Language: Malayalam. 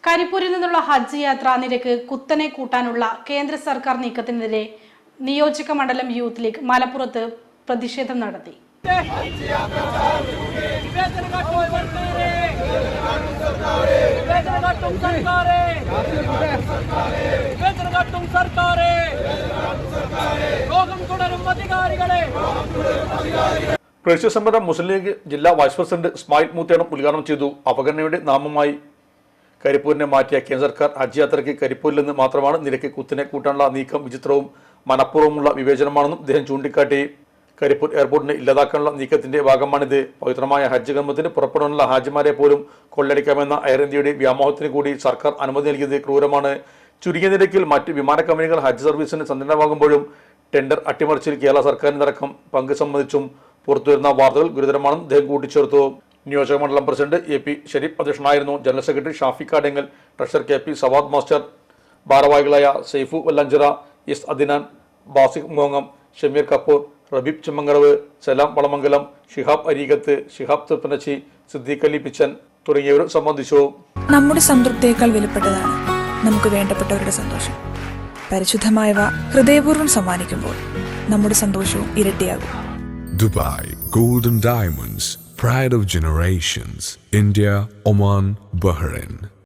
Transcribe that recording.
കരിപ്പൂരിൽ നിന്നുള്ള ഹജ്ജ് യാത്രാ നിരക്ക് കുത്തനെ കൂട്ടാനുള്ള കേന്ദ്ര സർക്കാർ നീക്കത്തിനെതിരെ നിയോജക മണ്ഡലം യൂത്ത് ലീഗ് മലപ്പുറത്ത് പ്രതിഷേധം നടത്തി. പ്രവേശനസമരം മുസ്ലിം ലീഗ് ജില്ലാ വൈസ് പ്രസിഡന്റ് ഇസ്മായിൽ മൂത്തേടം ഉദ്ഘാടനം ചെയ്തു. അവഗണനയുടെ നാമമായി കരിപ്പൂരിനെ മാറ്റിയ കേന്ദ്ര സർക്കാർ ഹജ്ജ് യാത്രയ്ക്ക് കരിപ്പൂരിൽ നിന്ന് മാത്രമാണ് നിരക്ക് കുത്തിനെ കൂട്ടാനുള്ള നീക്കം വിചിത്രവും മനഃപൂർവ്വമുള്ള വിവേചനമാണെന്നും അദ്ദേഹം ചൂണ്ടിക്കാട്ടി. കരിപ്പൂർ എയർപോർട്ടിനെ ഇല്ലാതാക്കാനുള്ള നീക്കത്തിന്റെ ഭാഗമാണിത്. പവിത്രമായ ഹജ്ജ് കർമ്മത്തിന് പുറപ്പെടാനുള്ള ഹാജിമാരെ പോലും കൊള്ളയടിക്കാമെന്ന എയർ ഇന്ത്യയുടെ വ്യാമോഹത്തിന് കൂടി സർക്കാർ അനുമതി നൽകിയത് ക്രൂരമാണ്. ചുരുങ്ങിയ നിരക്കിൽ മറ്റ് വിമാന കമ്പനികൾ ഹജ്ജ് സർവീസിന് സന്നദ്ധമാകുമ്പോഴും ടെൻഡർ അട്ടിമറിച്ചിൽ കേരള സർക്കാരിനടക്കം പങ്ക് സംബന്ധിച്ചും പുറത്തുവരുന്ന വാർത്തകൾ ഗുരുതരമാണെന്ന് അദ്ദേഹം കൂട്ടിച്ചേർത്തു. നിയോജക മണ്ഡലം പ്രസിഡന്റ് AP ഷരീഫ് അധ്യക്ഷനായിരുന്നു. General secretary Shafi Kadengal, treasurer KP Savad master, ഭാരവാഹികളായ സൈഫു വല്ലഞ്ചിറ, എസ് അദിനാൻ, ബാസിഖ് മോങ്ങം, ഷമീർ കപൂർ, റബീബ് ചെമ്മങ്കടവ്, സലാം വളമംഗലം, ഷിഹാബ് അരീകത്ത്, ഷിഹാബ് തൃപ്പനച്ചി, സിദ്ദീഖ് അലി പിച്ചൻ തുടങ്ങിയവരും സംബന്ധിച്ചു. നമ്മുടെ സംതൃപ്തിയേക്കാൾ വിലപ്പെട്ടതാണ് നമുക്ക് വേണ്ടപ്പെട്ടവരുടെ സന്തോഷം. പരിശുദ്ധമായവ ഹൃദയപൂർവ്വം സമ്മാനിക്കുമ്പോൾ നമ്മുടെ സന്തോഷവും ഇരട്ടിയാകും. Dubai Golden Diamonds, pride of generations. India, Oman, Bahrain.